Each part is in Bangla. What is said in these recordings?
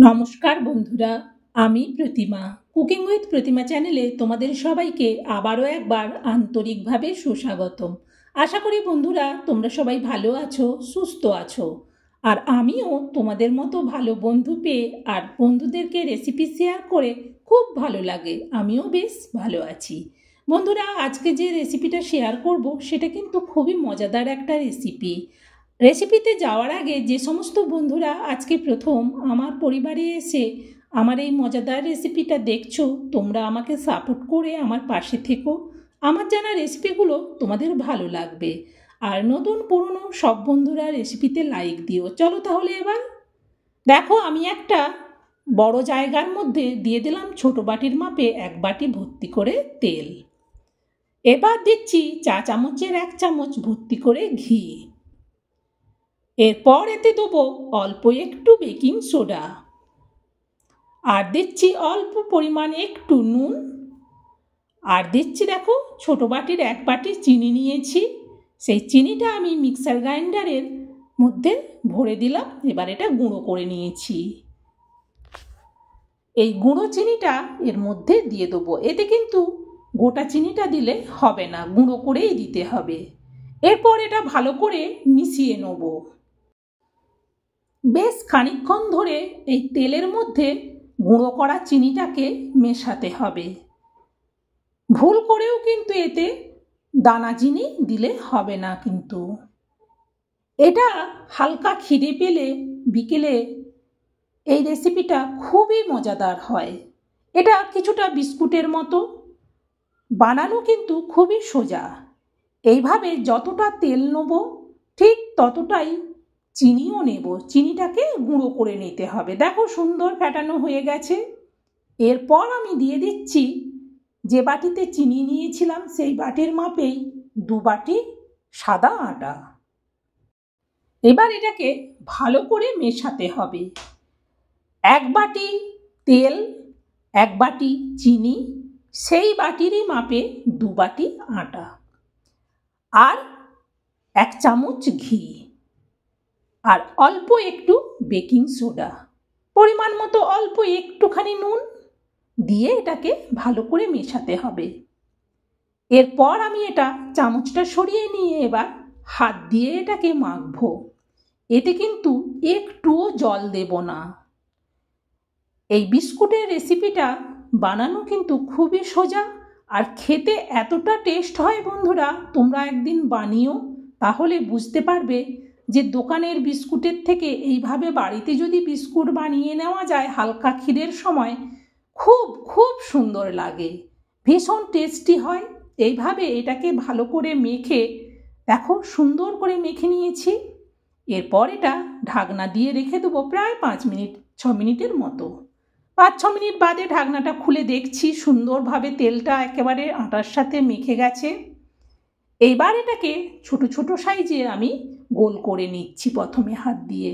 নমস্কার বন্ধুরা, আমি প্রতিমা। কুকিং উইথ প্রতিমা চ্যানেলে তোমাদের সবাইকে আবারও একবার আন্তরিকভাবে সুস্বাগতম। আশা করি বন্ধুরা তোমরা সবাই ভালো আছো, সুস্থ আছো। আর আমিও তোমাদের মতো ভালো বন্ধু পেয়ে আর বন্ধুদেরকে রেসিপি শেয়ার করে খুব ভালো লাগে। আমিও বেশ ভালো আছি। বন্ধুরা, আজকে যে রেসিপিটা শেয়ার করব সেটা কিন্তু খুবই মজাদার একটা রেসিপি। রেসিপিতে যাওয়ার আগে যে সমস্ত বন্ধুরা আজকে প্রথম আমার পরিবারে এসে আমার এই মজাদার রেসিপিটা দেখছো, তোমরা আমাকে সাপোর্ট করে আমার পাশে থেকো। আমার জানা রেসিপিগুলো তোমাদের ভালো লাগবে। আর নতুন পুরনো সব বন্ধুরা রেসিপিতে লাইক দিও। চলো তাহলে এবার দেখো, আমি একটা বড় জায়গার মধ্যে দিয়ে দিলাম ছোট বাটির মাপে 1 বাটি ভর্তি করে তেল। এবার দিচ্ছি চা চামচের 1 চামচ ভর্তি করে ঘি। এরপর এতে দেবো অল্প একটু বেকিং সোডা, আর দিচ্ছি অল্প পরিমাণে একটু নুন, আর দিচ্ছি দেখো ছোট বাটির 1 বাটি চিনি নিয়েছি। সেই চিনিটা আমি মিক্সার গ্রাইন্ডারের মধ্যে ভরে দিলাম। এবার এটা গুঁড়ো করে নিয়েছি। এই গুঁড়ো চিনিটা এর মধ্যে দিয়ে দেবো। এতে কিন্তু গোটা চিনিটা দিলে হবে না, গুঁড়ো করেই দিতে হবে। এরপর এটা ভালো করে মিশিয়ে নেব। বেশ খানিকক্ষণ ধরে এই তেলের মধ্যে গুঁড়ো করা চিনিটাকে মেশাতে হবে। ভুল করেও কিন্তু এতে দানা চিনি দিলে হবে না। কিন্তু এটা হালকা খিদে পেলে বিকেলে এই রেসিপিটা খুবই মজাদার হয়। এটা কিছুটা বিস্কুটের মতো, বানানো কিন্তু খুবই সোজা। এইভাবে যতটা তেল নেব ঠিক ততটাই চিনিও নেব। চিনিটাকে গুঁড়ো করে নিতে হবে। দেখো সুন্দর ফ্যাটানো হয়ে গেছে। এরপর আমি দিয়ে দিচ্ছি যে বাটিতে চিনি নিয়েছিলাম সেই বাটির মাপেই 2 বাটি সাদা আটা। এবার এটাকে ভালো করে মেশাতে হবে। 1 বাটি তেল, 1 বাটি চিনি, সেই বাটিরই মাপে 2 বাটি আটা, আর 1 চামচ ঘি, আর অল্প একটু বেকিং সোডা, পরিমাণ মতো অল্প একটুখানি নুন দিয়ে এটাকে ভালো করে মেশাতে হবে। এরপর আমি এটা চামচটা সরিয়ে নিয়ে এবার হাত দিয়ে এটাকে মাখবো। এতে কিন্তু একটুও জল দেব না। এই বিস্কুটের রেসিপিটা বানানো কিন্তু খুবই সোজা আর খেতে এতটা টেস্ট হয় বন্ধুরা, তোমরা একদিন বানিও, তাহলে বুঝতে পারবে যে দোকানের বিস্কুটের থেকে এইভাবে বাড়িতে যদি বিস্কুট বানিয়ে নেওয়া যায় হালকা খিদের সময়, খুব খুব সুন্দর লাগে, ভীষণ টেস্টি হয়। এইভাবে এটাকে ভালো করে মেখে দেখো সুন্দর করে মেখে নিয়েছি। এরপর এটা ঢাকনা দিয়ে রেখে দেবো প্রায় 5-6 মিনিটের মতো। 5-6 মিনিট বাদে ঢাকনাটা খুলে দেখছি সুন্দরভাবে তেলটা একেবারে আটার সাথে মেখে গেছে। এইবার এটাকে ছোট ছোট সাইজে আমি গোল করে নিচ্ছি প্রথমে হাত দিয়ে।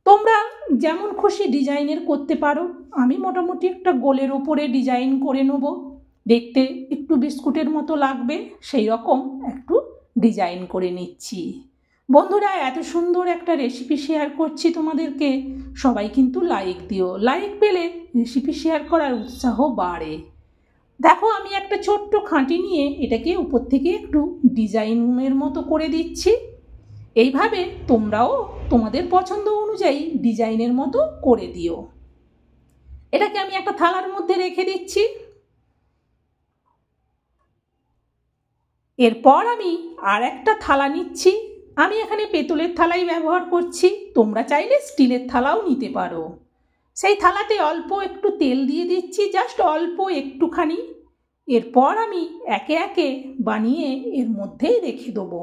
তোমরা যেমন খুশি ডিজাইনের করতে পারো। আমি মোটামুটি একটা গোলের ওপরে ডিজাইন করে নেব। দেখতে একটু বিস্কুটের মতো লাগবে সেই রকম একটু ডিজাইন করে নিচ্ছি। বন্ধুরা, এত সুন্দর একটা রেসিপি শেয়ার করছি তোমাদেরকে, সবাই কিন্তু লাইক দিও। লাইক পেলে রেসিপি শেয়ার করার উৎসাহ বাড়ে। দেখো আমি একটা ছোট্ট খাঁটি নিয়ে এটাকে উপর থেকে একটু ডিজাইনের মতো করে দিচ্ছি। এইভাবে তোমরাও তোমাদের পছন্দ অনুযায়ী ডিজাইনের মতো করে দিও। এটাকে আমি একটা থালার মধ্যে রেখে দিচ্ছি। এরপর আমি আর একটা থালা নিচ্ছি। আমি এখানে পেতলের থালাই ব্যবহার করছি, তোমরা চাইলে স্টিলের থালাও নিতে পারো। সেই থালাতে অল্প একটু তেল দিয়ে দিচ্ছি, জাস্ট অল্প একটুখানি। এরপর আমি একে একে বানিয়ে এর মধ্যেই রেখে দেবো।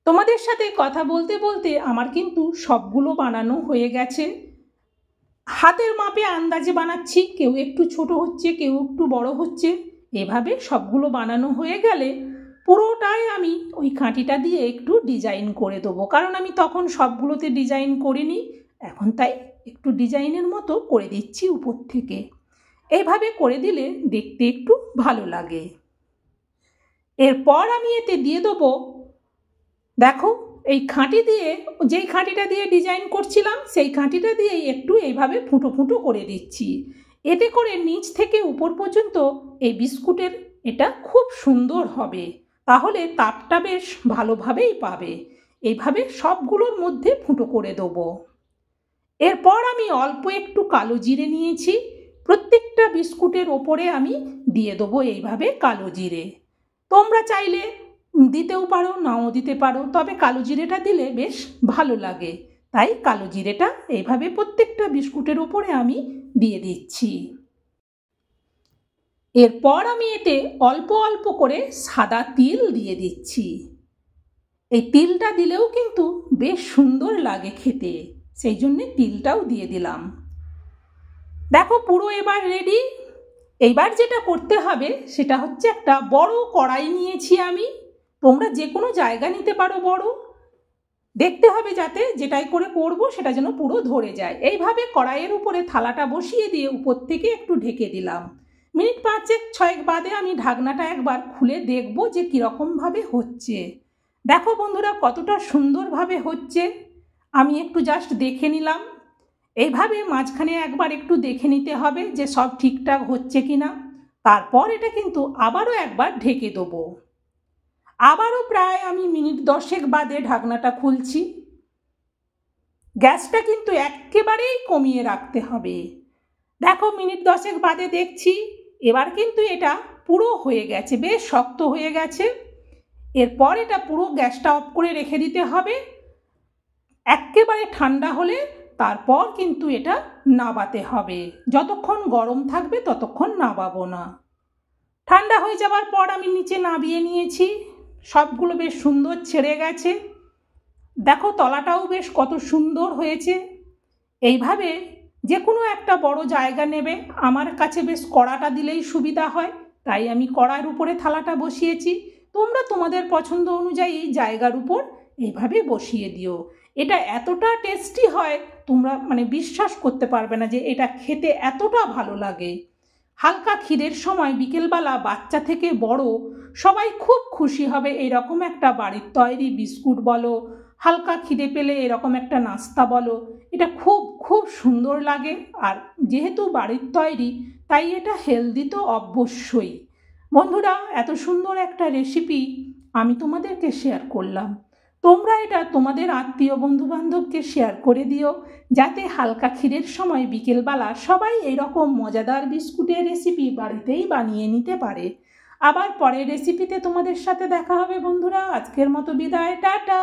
তোমাদের সাথে কথা বলতে বলতে আমার কিন্তু সবগুলো বানানো হয়ে গেছে। হাতের মাপে আন্দাজে বানাচ্ছি, কেউ একটু ছোট হচ্ছে, কেউ একটু বড় হচ্ছে। এভাবে সবগুলো বানানো হয়ে গেলে পুরোটাই আমি ওই কাঁটিটা দিয়ে একটু ডিজাইন করে দেবো, কারণ আমি তখন সবগুলোতে ডিজাইন করিনি, এখন তাই একটু ডিজাইনের মতো করে দিচ্ছি উপর থেকে। এইভাবে করে দিলে দেখতে একটু ভালো লাগে। এরপর আমি এতে দিয়ে দেবো দেখো এই খাঁটি দিয়ে, যেই খাঁটিটা দিয়ে ডিজাইন করছিলাম সেই খাঁটিটা দিয়েই একটু এইভাবে ফুটো ফুটো করে দিচ্ছি। এতে করে নিচ থেকে উপর পর্যন্ত এই বিস্কুটের এটা খুব সুন্দর হবে, তাহলে তাপটা বেশ ভালোভাবেই পাবে। এইভাবে সবগুলোর মধ্যে ফুটো করে দেবো। এরপর আমি অল্প একটু কালো জিরে নিয়েছি, প্রত্যেকটা বিস্কুটের ওপরে আমি দিয়ে দেবো এইভাবে কালো জিরে। তোমরা চাইলে দিতেও পারো, নাও দিতে পারো, তবে কালো জিরেটা দিলে বেশ ভালো লাগে, তাই কালো জিরেটা এইভাবে প্রত্যেকটা বিস্কুটের ওপরে আমি দিয়ে দিচ্ছি। এরপর আমি এতে অল্প অল্প করে সাদা তিল দিয়ে দিচ্ছি। এই তিলটা দিলেও কিন্তু বেশ সুন্দর লাগে খেতে, সেই জন্যে তিলটাও দিয়ে দিলাম। দেখো পুরো এবার রেডি। এইবার যেটা করতে হবে সেটা হচ্ছে একটা বড় কড়াই নিয়েছি আমি, তোমরা যে কোনো জায়গা নিতে পারো বড়। দেখতে হবে যাতে যেটাই করে করবো সেটা যেন পুরো ধরে যায়। এইভাবে কড়াইয়ের উপরে থালাটা বসিয়ে দিয়ে উপর থেকে একটু ঢেকে দিলাম। মিনিট 5-6 বাদে আমি ঢাকনাটা একবার খুলে দেখবো যে কীরকমভাবে হচ্ছে। দেখো বন্ধুরা কতটা সুন্দরভাবে হচ্ছে, আমি একটু জাস্ট দেখে নিলাম। এইভাবে মাঝখানে একবার একটু দেখে নিতে হবে যে সব ঠিকঠাক হচ্ছে কিনা। তারপর এটা কিন্তু আবারও একবার ঢেকে দেবো। আবারও প্রায় আমি মিনিট 10 বাদে ঢাকনাটা খুলছি। গ্যাসটা কিন্তু একেবারেই কমিয়ে রাখতে হবে। দেখো মিনিট 10 বাদে দেখছি এবার কিন্তু এটা পুরো হয়ে গেছে, বেশ শক্ত হয়ে গেছে। এরপর এটা পুরো গ্যাসটা অফ করে রেখে দিতে হবে। একেবারে ঠান্ডা হলে তারপর কিন্তু এটা নাবাতে হবে, যতক্ষণ গরম থাকবে ততক্ষণ নাবাবো না। ঠান্ডা হয়ে যাওয়ার পর আমি নিচে নামিয়ে নিয়েছি, সবগুলো বেশ সুন্দর ছেড়ে গেছে। দেখো তলাটাও বেশ কত সুন্দর হয়েছে। এইভাবে যে কোনো একটা বড় জায়গা নেবে, আমার কাছে বেশ কড়াটা দিলেই সুবিধা হয়, তাই আমি কড়ার উপরে থালাটা বসিয়েছি। তোমরা তোমাদের পছন্দ অনুযায়ী জায়গার উপর এইভাবে বসিয়ে দিও। এটা এতটা টেস্টি হয় তোমরা বিশ্বাস করতে পারবে না যে এটা খেতে এতটা ভালো লাগে। হালকা খিদের সময় বিকেলবেলা বাচ্চা থেকে বড় সবাই খুব খুশি হবে এরকম একটা বাড়ির তৈরি বিস্কুট বলো, হালকা খিদে পেলে এরকম একটা নাস্তা বলো, এটা খুব খুব সুন্দর লাগে। আর যেহেতু বাড়ির তৈরি তাই এটা হেলদি তো অবশ্যই। বন্ধুরা এত সুন্দর একটা রেসিপি আমি তোমাদেরকে শেয়ার করলাম, তোমরা এটা তোমাদের আত্মীয় বন্ধুবান্ধবকে শেয়ার করে দিও, যাতে হালকা খিদের সময় বিকেলবেলা সবাই এইরকম মজাদার বিস্কুটের রেসিপি বাড়িতেই বানিয়ে নিতে পারে। আবার পরের রেসিপিতে তোমাদের সাথে দেখা হবে বন্ধুরা। আজকের মতো বিদায়, টাটা।